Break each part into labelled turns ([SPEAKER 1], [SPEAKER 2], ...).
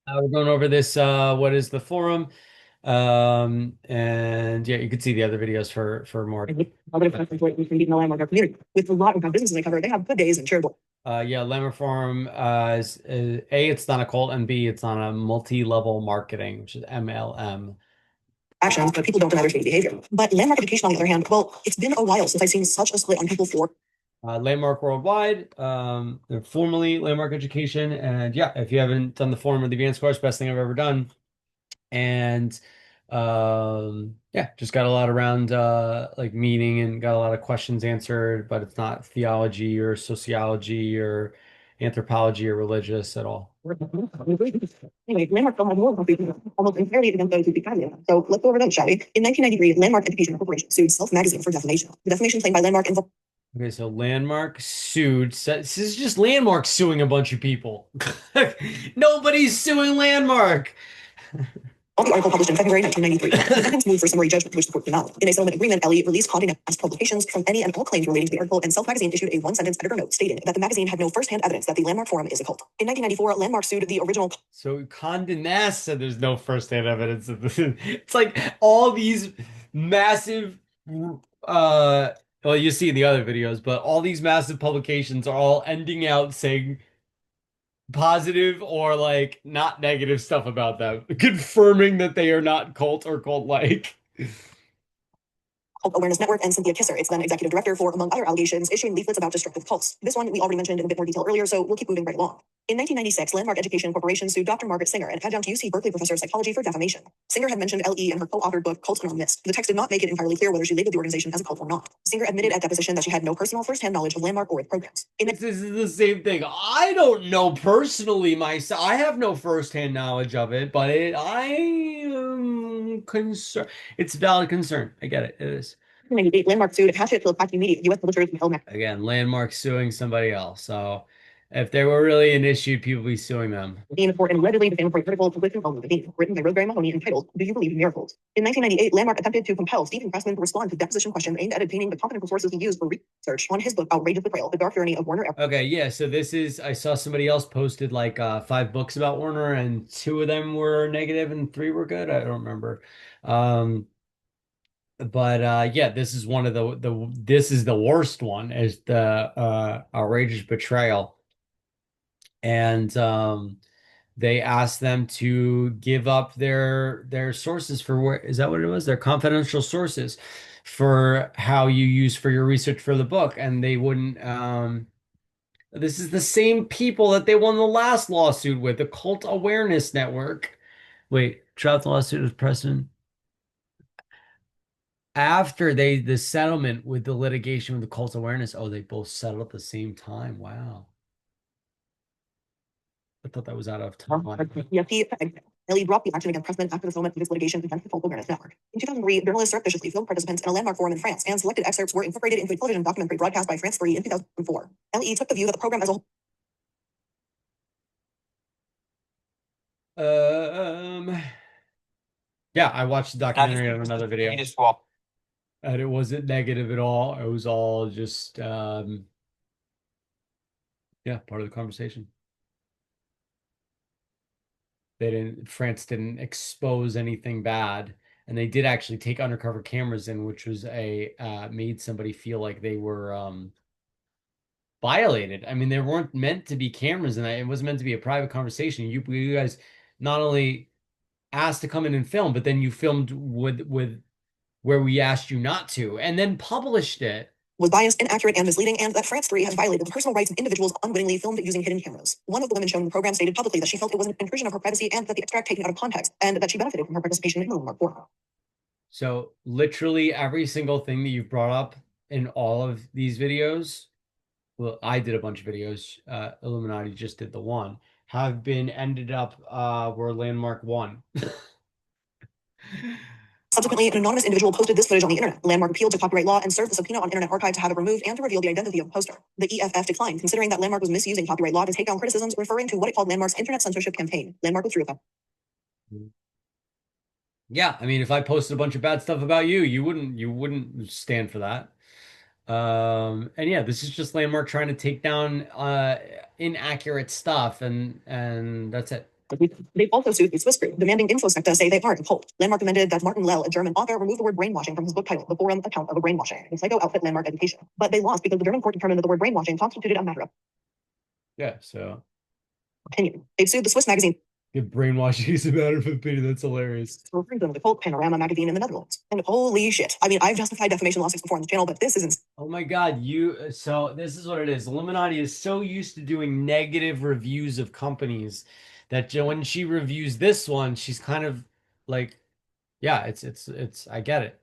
[SPEAKER 1] We're going over this, what is the forum? And yeah, you can see the other videos for more.
[SPEAKER 2] A bit of content for it we can be in the landmark our community. With a lot of businesses they cover, they have good days and charitable
[SPEAKER 1] Yeah, Lemmer Forum, A, it's not a cult, and B, it's on a multi-level marketing, which is MLM.
[SPEAKER 2] actions, but people don't deny their shady behavior. But landmark education, on the other hand, well, it's been a while since I've seen such a split on people for
[SPEAKER 1] Landmark Worldwide, they're formerly Landmark Education, and yeah, if you haven't done the forum or the advanced course, best thing I've ever done. And yeah, just got a lot around like meaning and got a lot of questions answered, but it's not theology or sociology or anthropology or religious at all.
[SPEAKER 2] anyway, landmark still has more contributions almost entirely against those who speak kindly of them. So let's go over those, shall we? In 1993, Landmark Education Corporation sued Self Magazine for defamation. The defamation claim by Landmark involved
[SPEAKER 1] Okay, so Landmark sued. This is just Landmark suing a bunch of people. Nobody's suing Landmark.
[SPEAKER 2] all the article published in February 1993. The defendants moved for summary judgment, which the court denied. In a settlement agreement, Ellie released Condé Nast's publications from any and all claims relating to the article, and Self Magazine issued a one-sentence editor note stating that the magazine had no first-hand evidence that the Landmark Forum is a cult. In 1994, Landmark sued the original.
[SPEAKER 1] So Condé Nast said there's no first-hand evidence of this. It's like all these massive, well, you see in the other videos, but all these massive publications are all ending out saying positive or like not negative stuff about them, confirming that they are not cult or cult-like.
[SPEAKER 2] Cult Awareness Network, and Cynthia Kisser, its then executive director, for, among other allegations, issuing leaflets about destructive cults. This one we already mentioned in a bit more detail earlier, so we'll keep moving right along. In 1996, Landmark Education Corporation sued Dr. Margaret Singer, an adjunct UC Berkeley professor of psychology, for defamation. Singer had mentioned LE in her co-authored book, Cults Anonymous. The text did not make it entirely clear whether she labeled the organization as a cult or not. Singer admitted at deposition that she had no personal first-hand knowledge of Landmark or its programs.
[SPEAKER 1] This is the same thing. I don't know personally myself. I have no first-hand knowledge of it, but I am concerned. It's a valid concern. I get it. It is.
[SPEAKER 2] 1998, Landmark sued Hachette Philip Media, U.S. publishers, and held
[SPEAKER 1] Again, Landmark suing somebody else. So if there were really an issue, people be suing them.
[SPEAKER 2] Dean for an allegedly defamatory article published in the Dean, written by Rosemary Mahoney, entitled "Do You Believe in Miracles?" In 1998, Landmark attempted to compel Stephen Pressman to respond to deposition questions aimed at obtaining the confidential sources he used for research on his book Outrageous Betrayal: The Dark Journey of Warner.
[SPEAKER 1] Okay, yeah. So this is I saw somebody else posted like 5 books about Warner, and 2 of them were negative and 3 were good. I don't remember. Um, but yeah, this is one of the this is the worst one is the outrageous betrayal. And they asked them to give up their sources for where is that what it was? Their confidential sources for how you use for your research for the book, and they wouldn't. This is the same people that they won the last lawsuit with, the Cult Awareness Network. Wait, dropped the lawsuit with Preston after the settlement with the litigation with the Cult Awareness. Oh, they both settled at the same time. Wow. I thought that was out of time.
[SPEAKER 2] Ellie dropped the action against Pressman after the settlement of this litigation against the Folk Awareness Network. In 2003, journalists surreptitiously filmed participants in a landmark forum in France, and selected excerpts were incorporated into a television documentary broadcast by France 3 in 2004. LE took the view that the program as a whole.
[SPEAKER 1] Um, yeah, I watched the documentary on another video, and it wasn't negative at all. It was all just, yeah, part of the conversation. France didn't expose anything bad, and they did actually take undercover cameras in, which was made somebody feel like they were violated. I mean, there weren't meant to be cameras, and it wasn't meant to be a private conversation. You guys not only asked to come in and film, but then you filmed with where we asked you not to, and then published it.
[SPEAKER 2] Was biased, inaccurate, and misleading, and that France 3 has violated the personal rights of individuals unwittingly filmed using hidden cameras. One of the women shown in the program stated publicly that she felt it was an intrusion of her privacy and that the extract taken out of context, and that she benefited from her participation in the landmark forum.
[SPEAKER 1] So literally every single thing that you've brought up in all of these videos, well, I did a bunch of videos, Illuminaughtii just did the one, have been ended up where Landmark won.
[SPEAKER 2] Subsequently, an anonymous individual posted this footage on the internet. Landmark appealed to copyright law and served the subpoena on Internet Archive to have it removed and to reveal the identity of the poster. The EFF declined, considering that Landmark was misusing copyright law to take down criticisms, referring to what it called Landmark's internet censorship campaign. Landmark withdrew that.
[SPEAKER 1] Yeah, I mean, if I posted a bunch of bad stuff about you, you wouldn't stand for that. And yeah, this is just Landmark trying to take down inaccurate stuff, and that's it.
[SPEAKER 2] They also sued the Swiss group, demanding InfoSec to say they aren't a cult. Landmark demanded that Martin Lell, a German author, remove the word brainwashing from his book title, The Forum Account of a Brainwashing, a psycho outfit landmark education. But they lost because the German court determined that the word brainwashing constituted a matter of
[SPEAKER 1] Yeah, so
[SPEAKER 2] opinion. They've sued the Swiss magazine
[SPEAKER 1] if brainwashing is a matter of opinion, that's hilarious.
[SPEAKER 2] for referring to them as a cult Panorama magazine in the Netherlands. And holy shit. I mean, I've justified defamation lawsuits before on the channel, but this isn't.
[SPEAKER 1] Oh my God, so this is what it is. Illuminati is so used to doing negative reviews of companies that when she reviews this one, she's kind of like, yeah, it's I get it.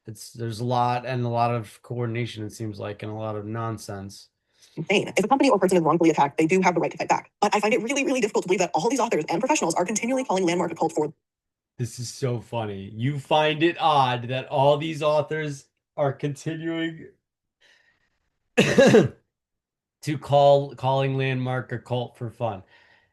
[SPEAKER 1] There's a lot of coordination, it seems like, and a lot of nonsense.
[SPEAKER 2] Insane. If a company or person is wrongfully attacked, they do have the right to fight back. But I find it really, really difficult to believe that all these authors and professionals are continually calling Landmark a cult for.
[SPEAKER 1] This is so funny. You find it odd that all these authors are continuing to calling Landmark a cult for fun.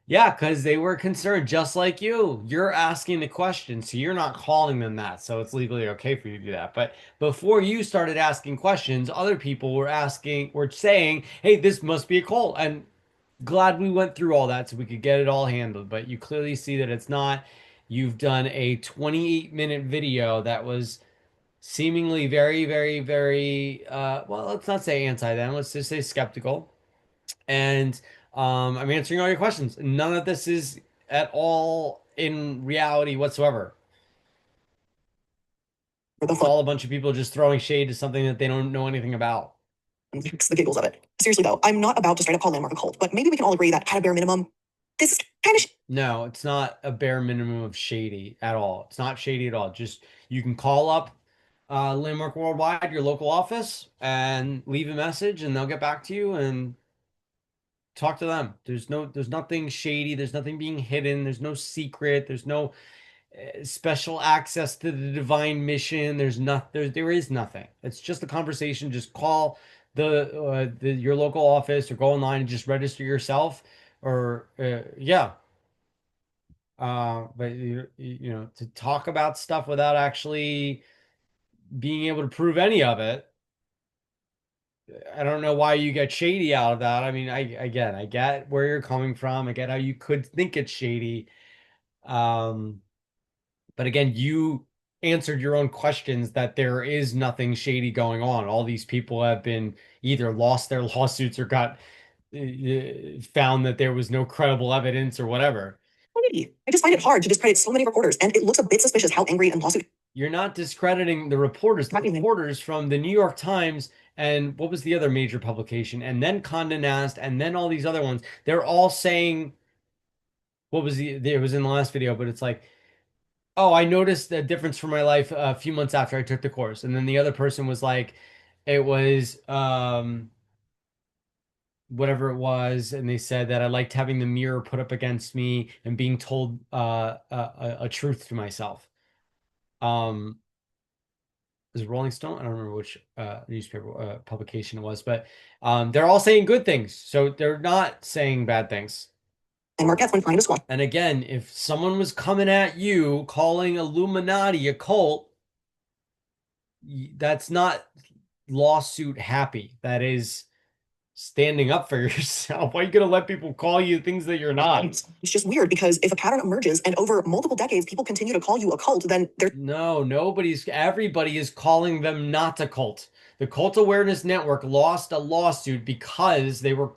[SPEAKER 1] Yeah, because they were concerned, just like you. You're asking the question, so you're not calling them that. So it's legally okay for you to do that. But before you started asking questions, other people were saying, hey, this must be a cult. And glad we went through all that so we could get it all handled. But you clearly see that it's not. You've done a 28-minute video that was seemingly very, very, very, well, let's not say anti then. Let's just say skeptical. And I'm answering all your questions. None of this is at all in reality whatsoever.
[SPEAKER 2] For the
[SPEAKER 1] It's
[SPEAKER 2] fun.
[SPEAKER 1] all a bunch of people just throwing shade to something that they don't know anything about.
[SPEAKER 2] It's the giggles of it. Seriously though, I'm not about to straight up call Landmark a cult, but maybe we can all agree that at a bare minimum, this is kind of
[SPEAKER 1] No, it's not a bare minimum of shady at all. It's not shady at all. Just you can call up Landmark Worldwide, your local office, and leave a message, and they'll get back to you and talk to them. There's nothing shady. There's nothing being hidden. There's no secret. There's no special access to the divine mission. There is nothing. It's just a conversation. Just call the your local office or go online and just register yourself. Or yeah, but you know, to talk about stuff without actually being able to prove any of it. I don't know why you get shady out of that. I mean, I get where you're coming from. I get how you could think it's shady. Um, But again, you answered your own questions that there is nothing shady going on. All these people have been either lost their lawsuits or got found that there was no credible evidence or whatever.
[SPEAKER 2] I just find it hard to discredit so many reporters, and it looks a bit suspicious how angry and lawsuit.
[SPEAKER 1] You're not discrediting the reporters. The reporters from the New York Times and what was the other major publication, and then Condé Nast, and then all these other ones. They're all saying what was it was in the last video, but it's like, oh, I noticed a difference for my life a few months after I took the course. And then the other person was like, it was whatever it was, and they said that I liked having the mirror put up against me and being told a truth to myself. Um, is it Rolling Stone? I don't remember which newspaper publication it was, but they're all saying good things, so they're not saying bad things.
[SPEAKER 2] And Marquette's when trying to squash.
[SPEAKER 1] And again, if someone was coming at you calling Illuminati a cult, that's not lawsuit happy. That is standing up for yourself. Why are you going to let people call you things that you're not?
[SPEAKER 2] It's just weird because if a pattern emerges and over multiple decades people continue to call you a cult, then they're
[SPEAKER 1] No, everybody is calling them not a cult. The Cult Awareness Network lost a lawsuit because they were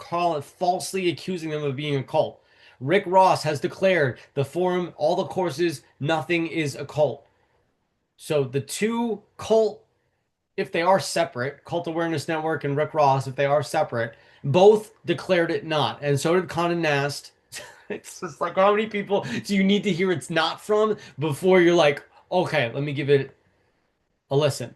[SPEAKER 1] falsely accusing them of being a cult. Rick Ross has declared the forum, all the courses, nothing is a cult. So the two cult, if they are separate, Cult Awareness Network and Rick Ross, if they are separate, both declared it not. And so did Condé Nast. It's just like, how many people do you need to hear it's not from before you're like, okay, let me give it a listen?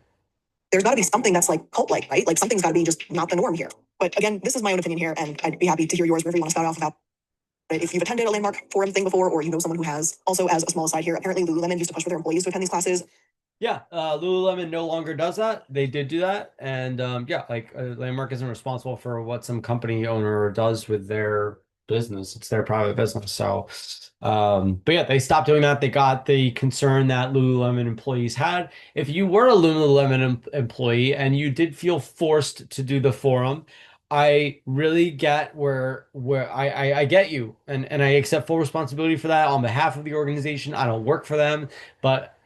[SPEAKER 2] there's got to be something that's like cult-like, right? Like something's got to be just not the norm here. But again, this is my own opinion here, and I'd be happy to hear yours wherever you want to spout off about. But if you've attended a Landmark Forum thing before, or you know someone who has, also as a small aside here, apparently Lululemon used to push for their employees to attend these classes.
[SPEAKER 1] Yeah, Lululemon no longer does that. They did do that, and yeah, like Landmark isn't responsible for what some company owner does with their business. It's their private business. So, but yeah, they stopped doing that. They got the concern that Lululemon employees had. If you were a Lululemon employee and you did feel forced to do the forum, I really get where I get you, and I accept full responsibility for that on behalf of the organization. I don't work for them, but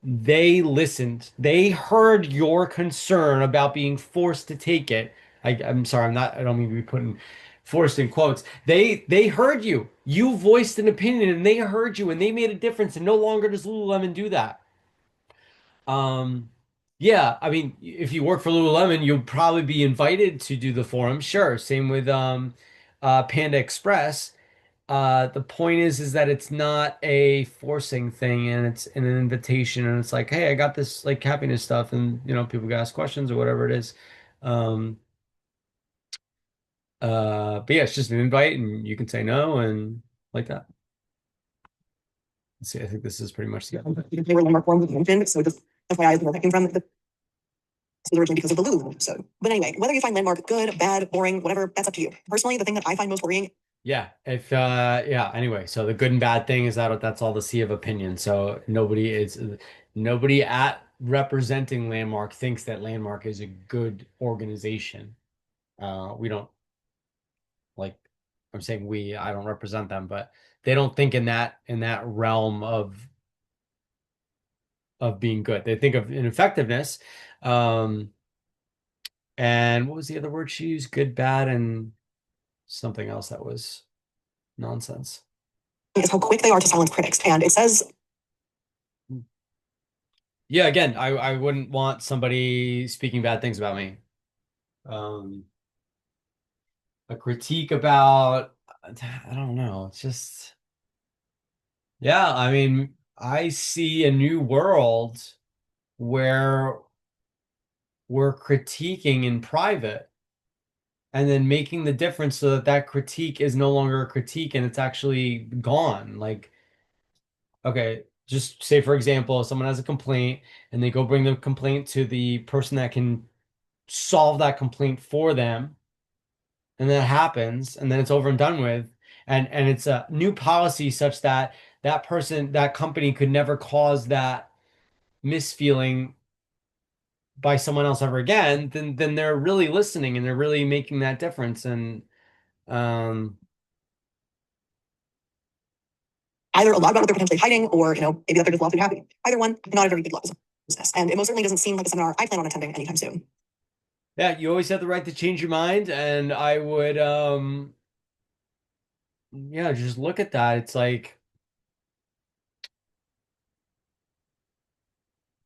[SPEAKER 1] they listened. They heard your concern about being forced to take it. I'm sorry, I don't mean to be putting forced in quotes. They heard you. You voiced an opinion and they heard you and they made a difference, and no longer does Lululemon do that. Um, yeah, I mean, if you work for Lululemon, you'll probably be invited to do the forum. Sure. Same with Panda Express. The point is that it's not a forcing thing, and it's an invitation, and it's like, hey, I got this like happiness stuff, and people can ask questions or whatever it is. Um, but yeah, it's just an invite, and you can say no, and like that. Let's see, I think this is pretty much the
[SPEAKER 2] They were landmark forms mentioned, so just FYI, where that came from. This was originally because of the Lulu episode. But anyway, whether you find landmark good, bad, boring, whatever, that's up to you. Personally, the thing that I find most worrying.
[SPEAKER 1] Yeah, if yeah, anyway, so the good and bad thing is that that's all the sea of opinion. So nobody at representing Landmark thinks that Landmark is a good organization. We don't like I'm saying we, I don't represent them, but they don't think in that realm of being good. They think of ineffectiveness. Um, and what was the other word she used? Good, bad, and something else that was nonsense.
[SPEAKER 2] Is how quick they are to silence critics. And it says
[SPEAKER 1] Yeah, again, I wouldn't want somebody speaking bad things about me. Um, a critique about, I don't know. It's just, yeah, I mean, I see a new world where we're critiquing in private and then making the difference so that that critique is no longer a critique and it's actually gone. Like, okay, just say, for example, if someone has a complaint and they go bring the complaint to the person that can solve that complaint for them, and that happens, and then it's over and done with, and it's a new policy such that that person, that company could never cause that misfeeling by someone else ever again, then they're really listening and they're really making that difference. And um
[SPEAKER 2] either a lot about what they're potentially hiding, or maybe that they're just lawfully happy. Either one, not a very big business. And it most certainly doesn't seem like a seminar I plan on attending anytime soon.
[SPEAKER 1] yeah, you always have the right to change your mind, and I would yeah, just look at that. It's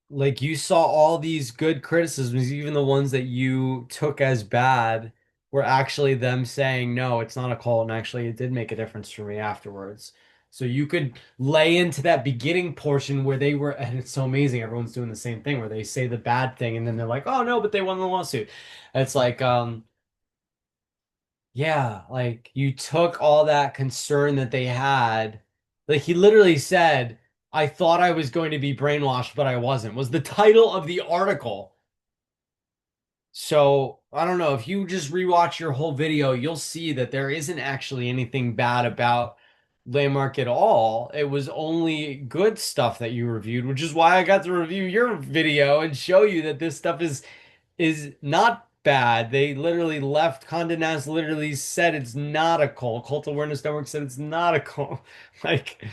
[SPEAKER 1] like you saw all these good criticisms, even the ones that you took as bad, were actually them saying, no, it's not a cult, and actually it did make a difference for me afterwards. So you could lay into that beginning portion where they were, and it's so amazing, everyone's doing the same thing where they say the bad thing and then they're like, oh no, but they won the lawsuit. It's like, yeah, like you took all that concern that they had. Like he literally said, I thought I was going to be brainwashed, but I wasn't, was the title of the article. So I don't know. If you just rewatch your whole video, you'll see that there isn't actually anything bad about Landmark at all. It was only good stuff that you reviewed, which is why I got to review your video and show you that this stuff is not bad. They literally left Condé Nast literally said it's not a cult. Cult Awareness Network said it's not a cult. Like,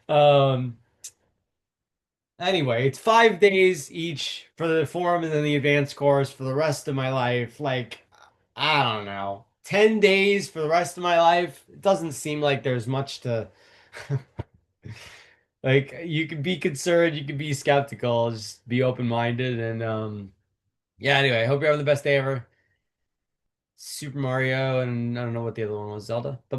[SPEAKER 1] um, anyway, it's 5 days each for the forum and then the advanced course for the rest of my life. Like, I don't know. 10 days for the rest of my life. It doesn't seem like there's much to like you can be concerned, you can be skeptical, just be open-minded and yeah, anyway, I hope you're having the best day ever. Super Mario, and I don't know what the other one was, Zelda.